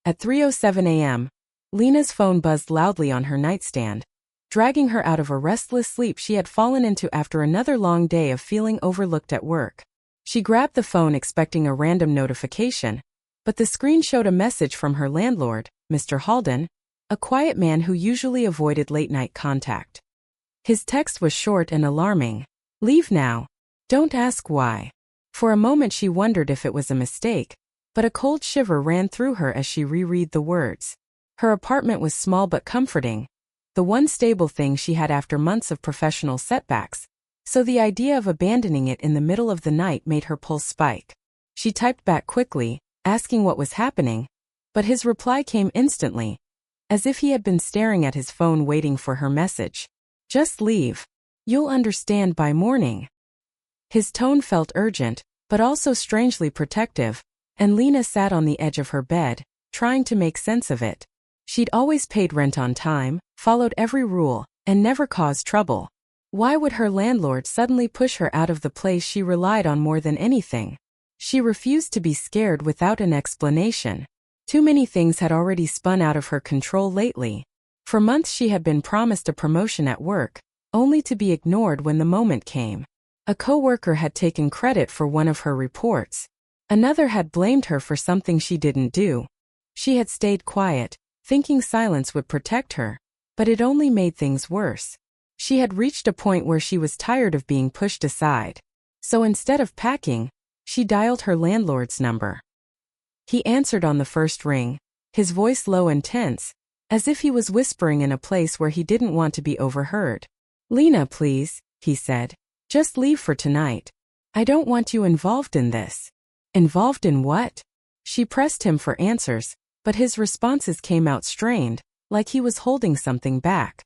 At 3:07 a.m., Lena's phone buzzed loudly on her nightstand, dragging her out of a restless sleep she had fallen into after another long day of feeling overlooked at work. She grabbed the phone expecting a random notification, but the screen showed a message from her landlord, Mr. Halden, a quiet man who usually avoided late-night contact. His text was short and alarming. "Leave now. Don't ask why." For a moment she wondered if it was a mistake, but a cold shiver ran through her as she reread the words. Her apartment was small but comforting, the one stable thing she had after months of professional setbacks, so the idea of abandoning it in the middle of the night made her pulse spike. She typed back quickly, asking what was happening, but his reply came instantly, as if he had been staring at his phone waiting for her message. "Just leave. You'll understand by morning." His tone felt urgent, but also strangely protective, and Lena sat on the edge of her bed, trying to make sense of it. She'd always paid rent on time, followed every rule, and never caused trouble. Why would her landlord suddenly push her out of the place she relied on more than anything? She refused to be scared without an explanation. Too many things had already spun out of her control lately. For months she had been promised a promotion at work, only to be ignored when the moment came. A coworker had taken credit for one of her reports. Another had blamed her for something she didn't do. She had stayed quiet, thinking silence would protect her, but it only made things worse. She had reached a point where she was tired of being pushed aside. So instead of packing, she dialed her landlord's number. He answered on the first ring, his voice low and tense, as if he was whispering in a place where he didn't want to be overheard. "Lena, please," he said. "Just leave for tonight. I don't want you involved in this." "Involved in what?" She pressed him for answers, but his responses came out strained, like he was holding something back.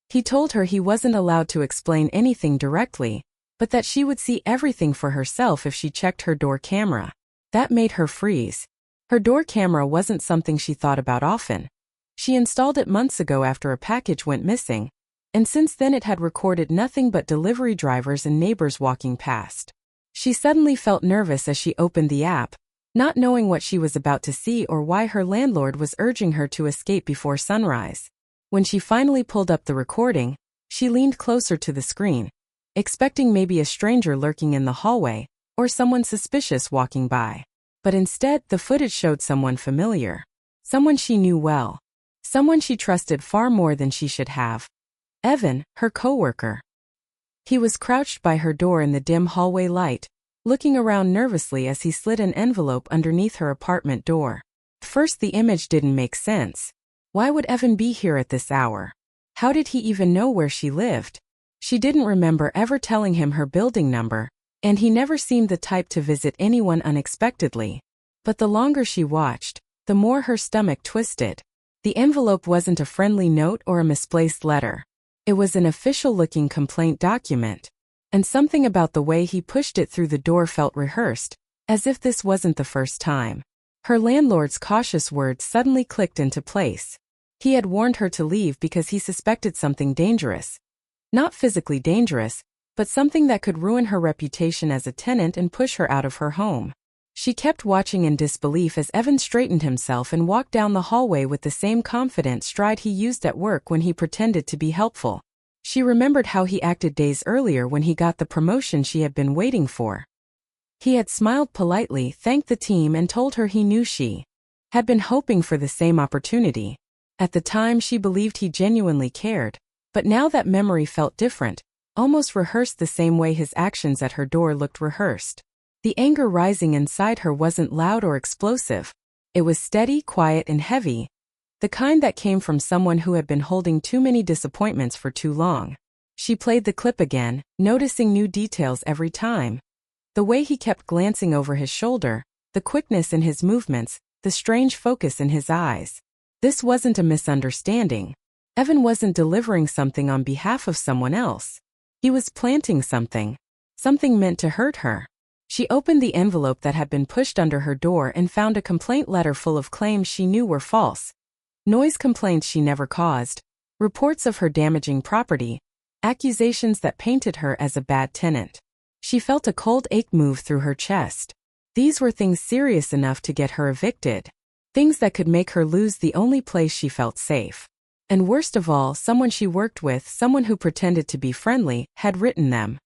He told her he wasn't allowed to explain anything directly, but that she would see everything for herself if she checked her door camera. That made her freeze. Her door camera wasn't something she thought about often. She installed it months ago after a package went missing, and since then it had recorded nothing but delivery drivers and neighbors walking past. She suddenly felt nervous as she opened the app, not knowing what she was about to see or why her landlord was urging her to escape before sunrise. When she finally pulled up the recording, she leaned closer to the screen, expecting maybe a stranger lurking in the hallway, or someone suspicious walking by. But instead, the footage showed someone familiar. Someone she knew well. Someone she trusted far more than she should have. Evan, her coworker. He was crouched by her door in the dim hallway light, looking around nervously as he slid an envelope underneath her apartment door. First, the image didn't make sense. Why would Evan be here at this hour? How did he even know where she lived? She didn't remember ever telling him her building number, and he never seemed the type to visit anyone unexpectedly. But the longer she watched, the more her stomach twisted. The envelope wasn't a friendly note or a misplaced letter. It was an official-looking complaint document. And something about the way he pushed it through the door felt rehearsed, as if this wasn't the first time. Her landlord's cautious words suddenly clicked into place. He had warned her to leave because he suspected something dangerous. Not physically dangerous, but something that could ruin her reputation as a tenant and push her out of her home. She kept watching in disbelief as Evan straightened himself and walked down the hallway with the same confident stride he used at work when he pretended to be helpful. She remembered how he acted days earlier when he got the promotion she had been waiting for. He had smiled politely, thanked the team, and told her he knew she had been hoping for the same opportunity. At the time, she believed he genuinely cared, but now that memory felt different, almost rehearsed the same way his actions at her door looked rehearsed. The anger rising inside her wasn't loud or explosive. It was steady, quiet, and heavy, the kind that came from someone who had been holding too many disappointments for too long. She played the clip again, noticing new details every time. The way he kept glancing over his shoulder, the quickness in his movements, the strange focus in his eyes. This wasn't a misunderstanding. Evan wasn't delivering something on behalf of someone else. He was planting something meant to hurt her. She opened the envelope that had been pushed under her door and found a complaint letter full of claims she knew were false. Noise complaints she never caused, reports of her damaging property, accusations that painted her as a bad tenant. She felt a cold ache move through her chest. These were things serious enough to get her evicted. Things that could make her lose the only place she felt safe. And worst of all, someone she worked with, someone who pretended to be friendly, had written them.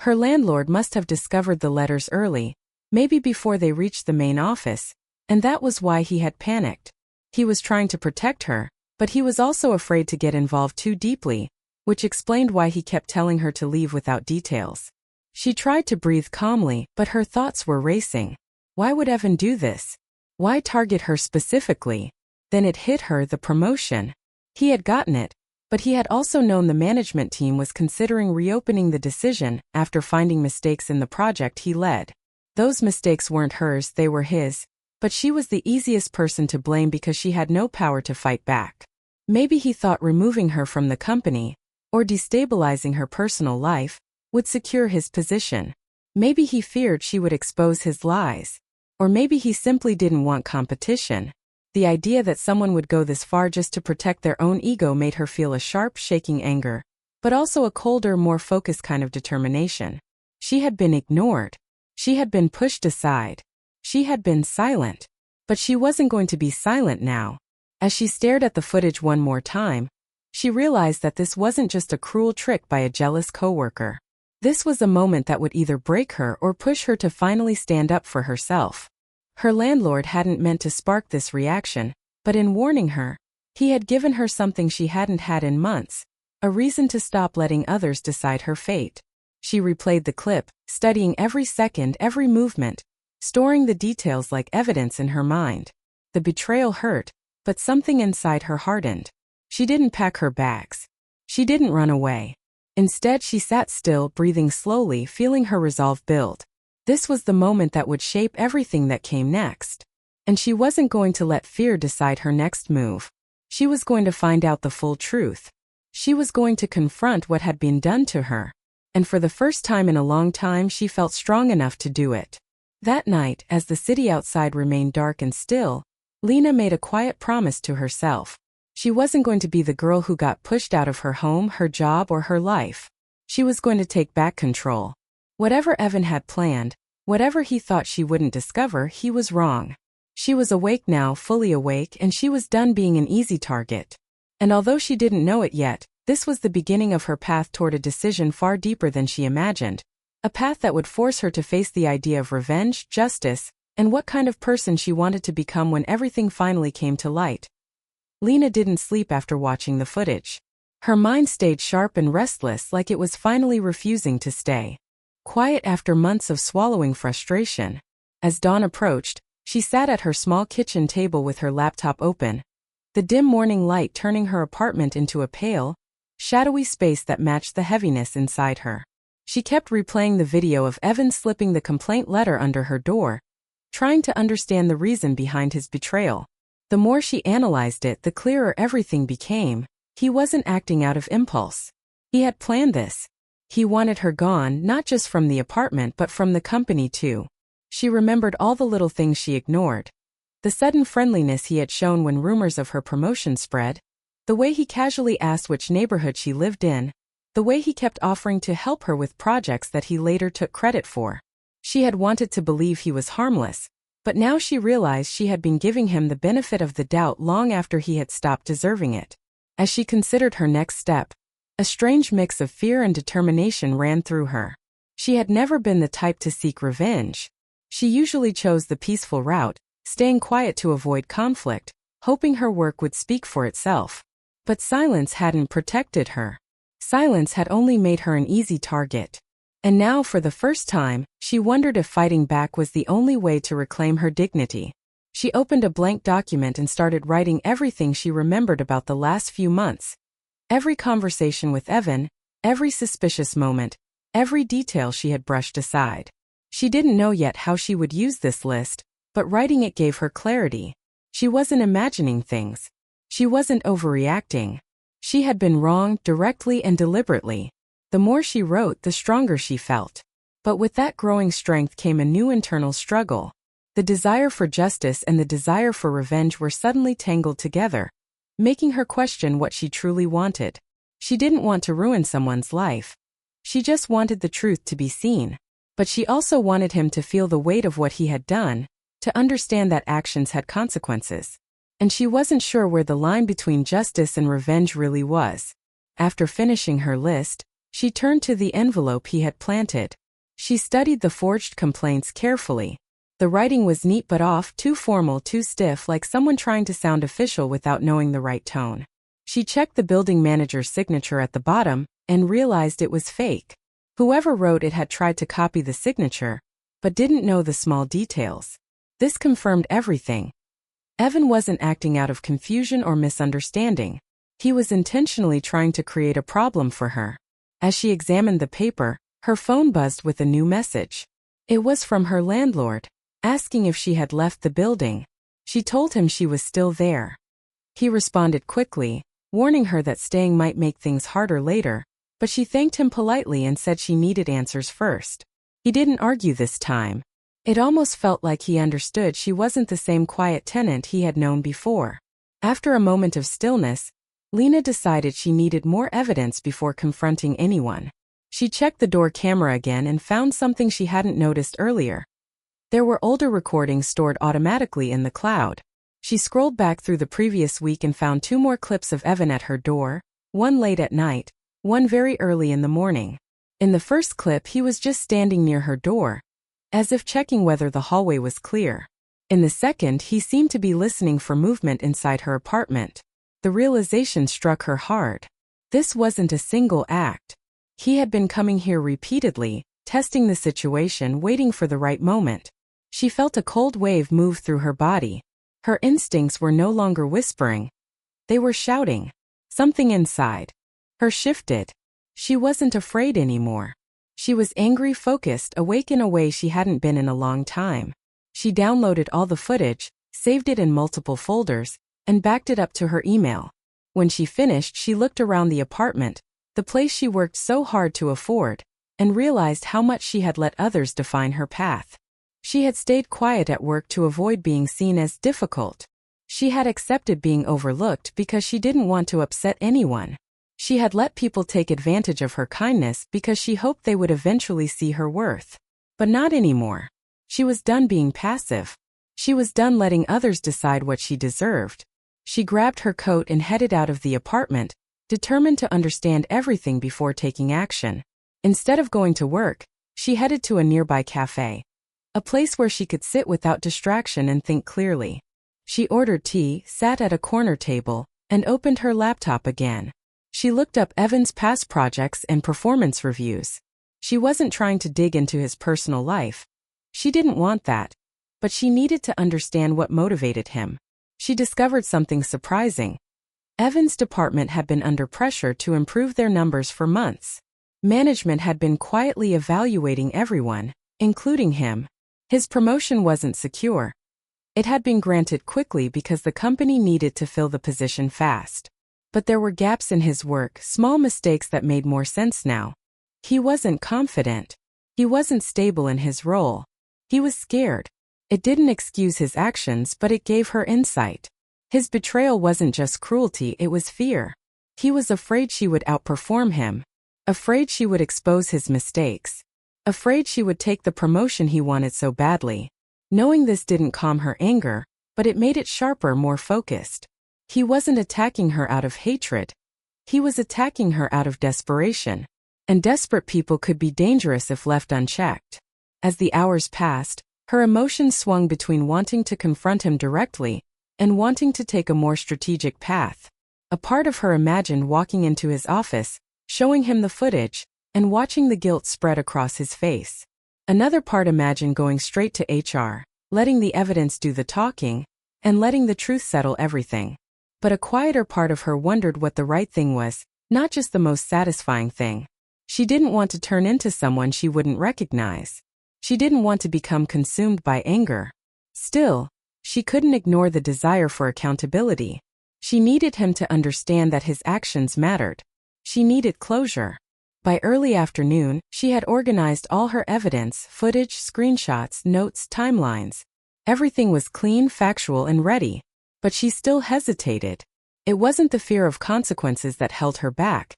Her landlord must have discovered the letters early, maybe before they reached the main office, and that was why he had panicked. He was trying to protect her, but he was also afraid to get involved too deeply, which explained why he kept telling her to leave without details. She tried to breathe calmly, but her thoughts were racing. Why would Evan do this? Why target her specifically? Then it hit her, the promotion. He had gotten it, but he had also known the management team was considering reopening the decision after finding mistakes in the project he led. Those mistakes weren't hers, they were his, but she was the easiest person to blame because she had no power to fight back. Maybe he thought removing her from the company, or destabilizing her personal life, would secure his position. Maybe he feared she would expose his lies. Or maybe he simply didn't want competition. The idea that someone would go this far just to protect their own ego made her feel a sharp, shaking anger, but also a colder, more focused kind of determination. She had been ignored. She had been pushed aside. She had been silent. But she wasn't going to be silent now. As she stared at the footage one more time, she realized that this wasn't just a cruel trick by a jealous coworker. This was a moment that would either break her or push her to finally stand up for herself. Her landlord hadn't meant to spark this reaction, but in warning her, he had given her something she hadn't had in months, a reason to stop letting others decide her fate. She replayed the clip, studying every second, every movement, storing the details like evidence in her mind. The betrayal hurt, but something inside her hardened. She didn't pack her bags. She didn't run away. Instead, she sat still, breathing slowly, feeling her resolve build. This was the moment that would shape everything that came next. And she wasn't going to let fear decide her next move. She was going to find out the full truth. She was going to confront what had been done to her. And for the first time in a long time, she felt strong enough to do it. That night, as the city outside remained dark and still, Lena made a quiet promise to herself. She wasn't going to be the girl who got pushed out of her home, her job, or her life. She was going to take back control. Whatever Evan had planned, whatever he thought she wouldn't discover, he was wrong. She was awake now, fully awake, and she was done being an easy target. And although she didn't know it yet, this was the beginning of her path toward a decision far deeper than she imagined. A path that would force her to face the idea of revenge, justice, and what kind of person she wanted to become when everything finally came to light. Lena didn't sleep after watching the footage. Her mind stayed sharp and restless, like it was finally refusing to stay quiet after months of swallowing frustration. As dawn approached, she sat at her small kitchen table with her laptop open, the dim morning light turning her apartment into a pale, shadowy space that matched the heaviness inside her. She kept replaying the video of Evan slipping the complaint letter under her door, trying to understand the reason behind his betrayal. The more she analyzed it, the clearer everything became. He wasn't acting out of impulse. He had planned this. He wanted her gone, not just from the apartment but from the company too. She remembered all the little things she ignored. The sudden friendliness he had shown when rumors of her promotion spread, the way he casually asked which neighborhood she lived in, the way he kept offering to help her with projects that he later took credit for. She had wanted to believe he was harmless, but now she realized she had been giving him the benefit of the doubt long after he had stopped deserving it. As she considered her next step, a strange mix of fear and determination ran through her. She had never been the type to seek revenge. She usually chose the peaceful route, staying quiet to avoid conflict, hoping her work would speak for itself. But silence hadn't protected her. Silence had only made her an easy target. And now, for the first time, she wondered if fighting back was the only way to reclaim her dignity. She opened a blank document and started writing everything she remembered about the last few months. Every conversation with Evan, every suspicious moment, every detail she had brushed aside. She didn't know yet how she would use this list, but writing it gave her clarity. She wasn't imagining things. She wasn't overreacting. She had been wronged directly and deliberately. The more she wrote, the stronger she felt. But with that growing strength came a new internal struggle. The desire for justice and the desire for revenge were suddenly tangled together, making her question what she truly wanted. She didn't want to ruin someone's life. She just wanted the truth to be seen. But she also wanted him to feel the weight of what he had done, to understand that actions had consequences. And she wasn't sure where the line between justice and revenge really was. After finishing her list, she turned to the envelope he had planted. She studied the forged complaints carefully. The writing was neat but off, too formal, too stiff, like someone trying to sound official without knowing the right tone. She checked the building manager's signature at the bottom and realized it was fake. Whoever wrote it had tried to copy the signature, but didn't know the small details. This confirmed everything. Evan wasn't acting out of confusion or misunderstanding. He was intentionally trying to create a problem for her. As she examined the paper, her phone buzzed with a new message. It was from her landlord, asking if she had left the building. She told him she was still there. He responded quickly, warning her that staying might make things harder later, but she thanked him politely and said she needed answers first. He didn't argue this time. It almost felt like he understood she wasn't the same quiet tenant he had known before. After a moment of stillness, Lena decided she needed more evidence before confronting anyone. She checked the door camera again and found something she hadn't noticed earlier. There were older recordings stored automatically in the cloud. She scrolled back through the previous week and found 2 more clips of Evan at her door, one late at night, one very early in the morning. In the first clip, he was just standing near her door, as if checking whether the hallway was clear. In the second, he seemed to be listening for movement inside her apartment. The realization struck her hard. This wasn't a single act. He had been coming here repeatedly, testing the situation, waiting for the right moment. She felt a cold wave move through her body. Her instincts were no longer whispering. They were shouting. Something inside her shifted. She wasn't afraid anymore. She was angry, focused, awake in a way she hadn't been in a long time. She downloaded all the footage, saved it in multiple folders, and backed it up to her email. When she finished, she looked around the apartment, the place she worked so hard to afford, and realized how much she had let others define her path. She had stayed quiet at work to avoid being seen as difficult. She had accepted being overlooked because she didn't want to upset anyone. She had let people take advantage of her kindness because she hoped they would eventually see her worth. But not anymore. She was done being passive. She was done letting others decide what she deserved. She grabbed her coat and headed out of the apartment, determined to understand everything before taking action. Instead of going to work, she headed to a nearby cafe. A place where she could sit without distraction and think clearly. She ordered tea, sat at a corner table, and opened her laptop again. She looked up Evan's past projects and performance reviews. She wasn't trying to dig into his personal life. She didn't want that. But she needed to understand what motivated him. She discovered something surprising. Evan's department had been under pressure to improve their numbers for months. Management had been quietly evaluating everyone, including him. His promotion wasn't secure. It had been granted quickly because the company needed to fill the position fast. But there were gaps in his work, small mistakes that made more sense now. He wasn't confident. He wasn't stable in his role. He was scared. It didn't excuse his actions, but it gave her insight. His betrayal wasn't just cruelty, it was fear. He was afraid she would outperform him. Afraid she would expose his mistakes. Afraid she would take the promotion he wanted so badly. Knowing this didn't calm her anger, but it made it sharper, more focused. He wasn't attacking her out of hatred. He was attacking her out of desperation. And desperate people could be dangerous if left unchecked. As the hours passed, her emotions swung between wanting to confront him directly and wanting to take a more strategic path. A part of her imagined walking into his office, showing him the footage, and watching the guilt spread across his face. Another part imagined going straight to HR, letting the evidence do the talking, and letting the truth settle everything. But a quieter part of her wondered what the right thing was, not just the most satisfying thing. She didn't want to turn into someone she wouldn't recognize. She didn't want to become consumed by anger. Still, she couldn't ignore the desire for accountability. She needed him to understand that his actions mattered. She needed closure. By early afternoon, she had organized all her evidence, footage, screenshots, notes, timelines. Everything was clean, factual, and ready. But she still hesitated. It wasn't the fear of consequences that held her back.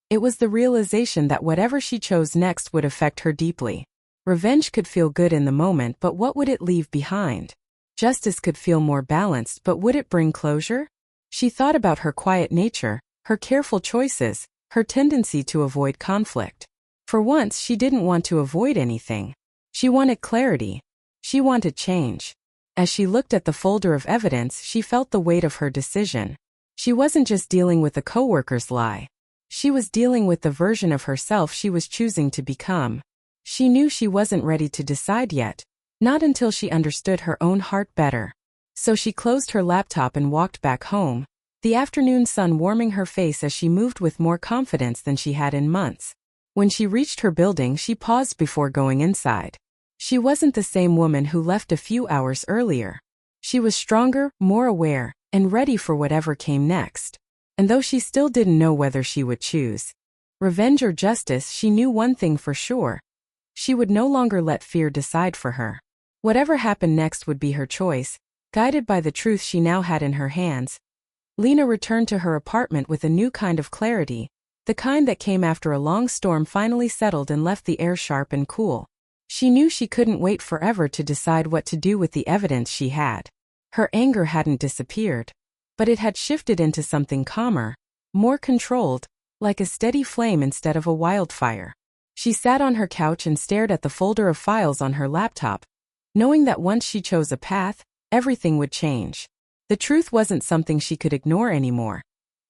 It was the realization that whatever she chose next would affect her deeply. Revenge could feel good in the moment, but what would it leave behind? Justice could feel more balanced, but would it bring closure? She thought about her quiet nature, her careful choices, her tendency to avoid conflict. For once, she didn't want to avoid anything. She wanted clarity. She wanted change. As she looked at the folder of evidence, she felt the weight of her decision. She wasn't just dealing with a coworker's lie. She was dealing with the version of herself she was choosing to become. She knew she wasn't ready to decide yet, not until she understood her own heart better. So she closed her laptop and walked back home, the afternoon sun warming her face as she moved with more confidence than she had in months. When she reached her building, she paused before going inside. She wasn't the same woman who left a few hours earlier. She was stronger, more aware, and ready for whatever came next. And though she still didn't know whether she would choose revenge or justice, she knew one thing for sure. She would no longer let fear decide for her. Whatever happened next would be her choice, guided by the truth she now had in her hands. Lena returned to her apartment with a new kind of clarity, the kind that came after a long storm finally settled and left the air sharp and cool. She knew she couldn't wait forever to decide what to do with the evidence she had. Her anger hadn't disappeared, but it had shifted into something calmer, more controlled, like a steady flame instead of a wildfire. She sat on her couch and stared at the folder of files on her laptop, knowing that once she chose a path, everything would change. The truth wasn't something she could ignore anymore.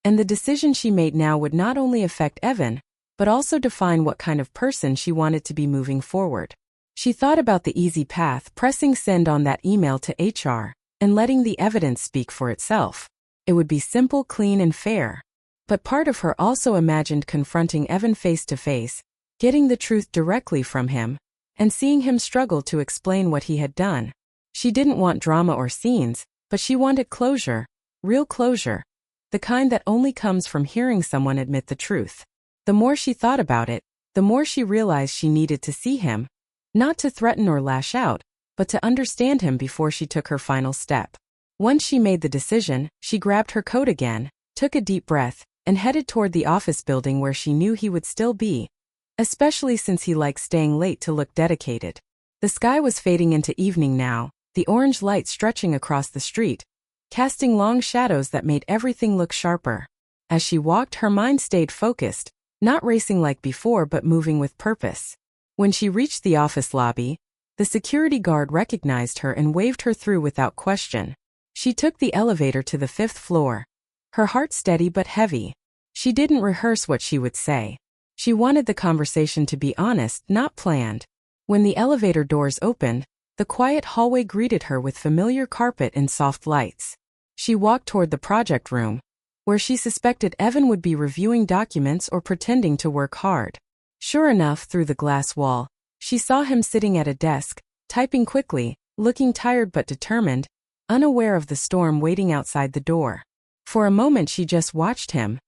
And the decision she made now would not only affect Evan, but also define what kind of person she wanted to be moving forward. She thought about the easy path, pressing send on that email to HR, and letting the evidence speak for itself. It would be simple, clean, and fair. But part of her also imagined confronting Evan face to face, getting the truth directly from him, and seeing him struggle to explain what he had done. She didn't want drama or scenes, but she wanted closure, real closure, the kind that only comes from hearing someone admit the truth. The more she thought about it, the more she realized she needed to see him, not to threaten or lash out, but to understand him before she took her final step. Once she made the decision, she grabbed her coat again, took a deep breath, and headed toward the office building where she knew he would still be, especially since he liked staying late to look dedicated. The sky was fading into evening now, the orange light stretching across the street, casting long shadows that made everything look sharper. As she walked, her mind stayed focused, not racing like before but moving with purpose. When she reached the office lobby, the security guard recognized her and waved her through without question. She took the elevator to the 5th floor, her heart steady but heavy. She didn't rehearse what she would say. She wanted the conversation to be honest, not planned. When the elevator doors opened, the quiet hallway greeted her with familiar carpet and soft lights. She walked toward the project room, where she suspected Evan would be reviewing documents or pretending to work hard. Sure enough, through the glass wall, she saw him sitting at a desk, typing quickly, looking tired but determined, unaware of the storm waiting outside the door. For a moment she just watched him,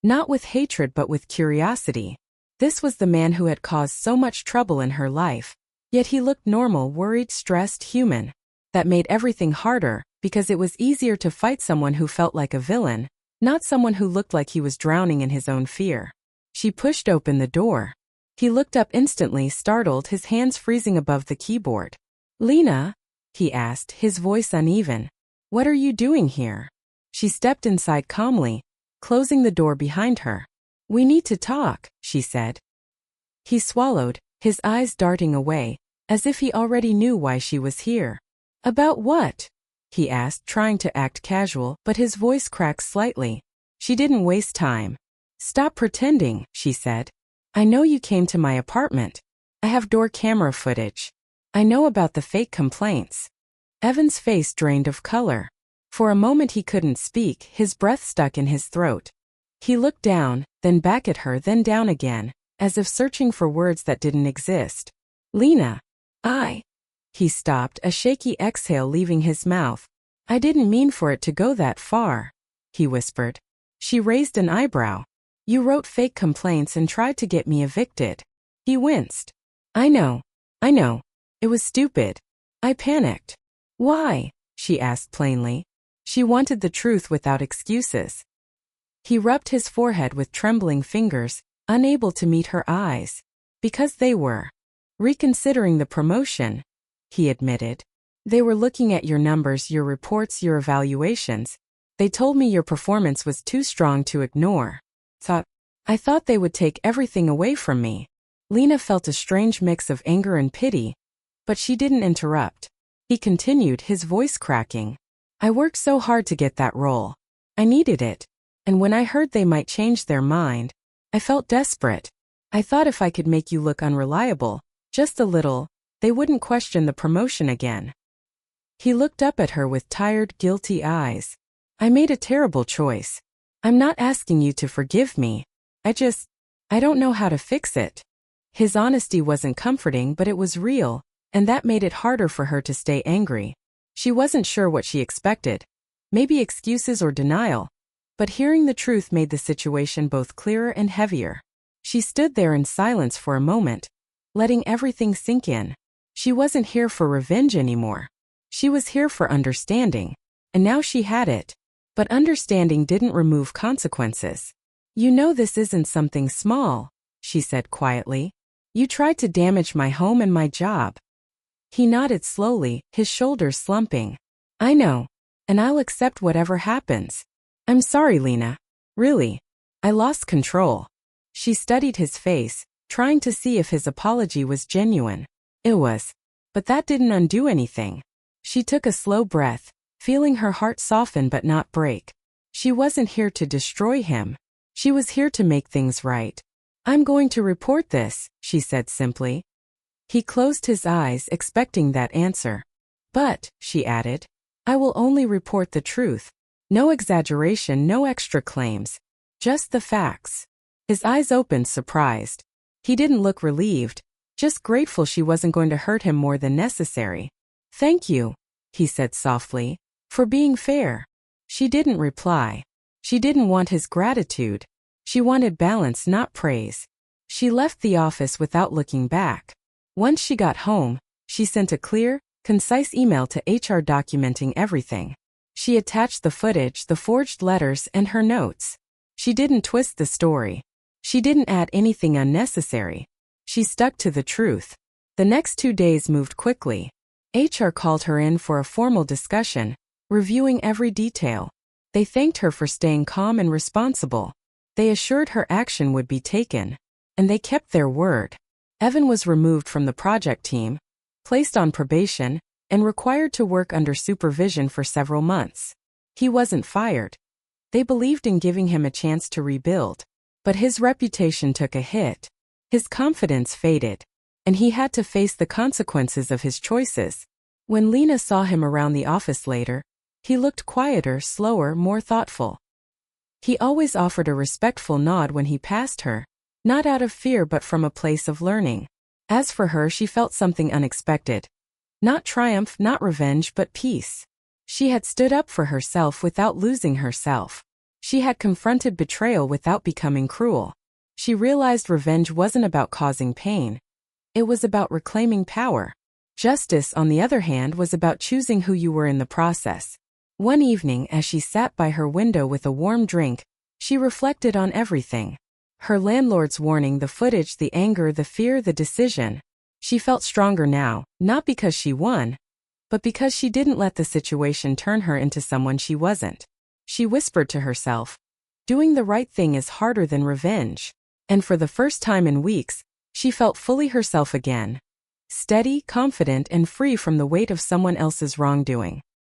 not with hatred but with curiosity. This was the man who had caused so much trouble in her life, yet he looked normal, worried, stressed, human. That made everything harder, because it was easier to fight someone who felt like a villain, not someone who looked like he was drowning in his own fear. She pushed open the door. He looked up instantly, startled, his hands freezing above the keyboard. "Lena?" he asked, his voice uneven. "What are you doing here?" She stepped inside calmly, closing the door behind her. "We need to talk," she said. He swallowed, his eyes darting away, as if he already knew why she was here. "About what?" he asked, trying to act casual, but his voice cracked slightly. She didn't waste time. "Stop pretending," she said. "I know you came to my apartment. I have door camera footage. I know about the fake complaints." Evan's face drained of color. For a moment he couldn't speak, his breath stuck in his throat. He looked down, then back at her, then down again, as if searching for words that didn't exist. "Lena, He stopped, a shaky exhale leaving his mouth. "I didn't mean for it to go that far," he whispered. She raised an eyebrow. "You wrote fake complaints and tried to get me evicted." He winced. I know. It was stupid. I panicked." "Why?" she asked plainly. She wanted the truth without excuses. He rubbed his forehead with trembling fingers, unable to meet her eyes. "Because they were reconsidering the promotion," he admitted. They were looking at your numbers, your reports, your evaluations. They told me your performance was too strong to ignore. I thought they would take everything away from me. Lena felt a strange mix of anger and pity, but she didn't interrupt. He continued, his voice cracking. I worked so hard to get that role. I needed it. And when I heard they might change their mind, I felt desperate. I thought if I could make you look unreliable, just a little, they wouldn't question the promotion again. He looked up at her with tired, guilty eyes. I made a terrible choice. I'm not asking you to forgive me. I don't know how to fix it. His honesty wasn't comforting, but it was real, and that made it harder for her to stay angry. She wasn't sure what she expected. Maybe excuses or denial. But hearing the truth made the situation both clearer and heavier. She stood there in silence for a moment, letting everything sink in. She wasn't here for revenge anymore. She was here for understanding, and now she had it. But understanding didn't remove consequences. You know this isn't something small, she said quietly. You tried to damage my home and my job. He nodded slowly, his shoulders slumping. I know, and I'll accept whatever happens. I'm sorry, Lena. Really. I lost control. She studied his face, trying to see if his apology was genuine. It was. But that didn't undo anything. She took a slow breath, feeling her heart soften but not break. She wasn't here to destroy him. She was here to make things right. I'm going to report this, she said simply. He closed his eyes, expecting that answer. But, she added, I will only report the truth. No exaggeration, no extra claims. Just the facts. His eyes opened, surprised. He didn't look relieved, just grateful she wasn't going to hurt him more than necessary. Thank you, he said softly, for being fair. She didn't reply. She didn't want his gratitude. She wanted balance, not praise. She left the office without looking back. Once she got home, she sent a clear, concise email to HR documenting everything. She attached the footage, the forged letters, and her notes. She didn't twist the story. She didn't add anything unnecessary. She stuck to the truth. The next 2 days moved quickly. HR called her in for a formal discussion, reviewing every detail. They thanked her for staying calm and responsible. They assured her action would be taken. And they kept their word. Evan was removed from the project team, placed on probation, and required to work under supervision for several months. He wasn't fired. They believed in giving him a chance to rebuild. But his reputation took a hit. His confidence faded. And he had to face the consequences of his choices. When Lena saw him around the office later, he looked quieter, slower, more thoughtful. He always offered a respectful nod when he passed her, not out of fear but from a place of learning. As for her, she felt something unexpected. Not triumph, not revenge, but peace. She had stood up for herself without losing herself. She had confronted betrayal without becoming cruel. She realized revenge wasn't about causing pain. It was about reclaiming power. Justice, on the other hand, was about choosing who you were in the process. One evening, as she sat by her window with a warm drink, she reflected on everything. Her landlord's warning, the footage, the anger, the fear, the decision. She felt stronger now, not because she won, but because she didn't let the situation turn her into someone she wasn't. She whispered to herself, doing the right thing is harder than revenge. And for the first time in weeks, she felt fully herself again. Steady, confident, and free from the weight of someone else's wrongdoing.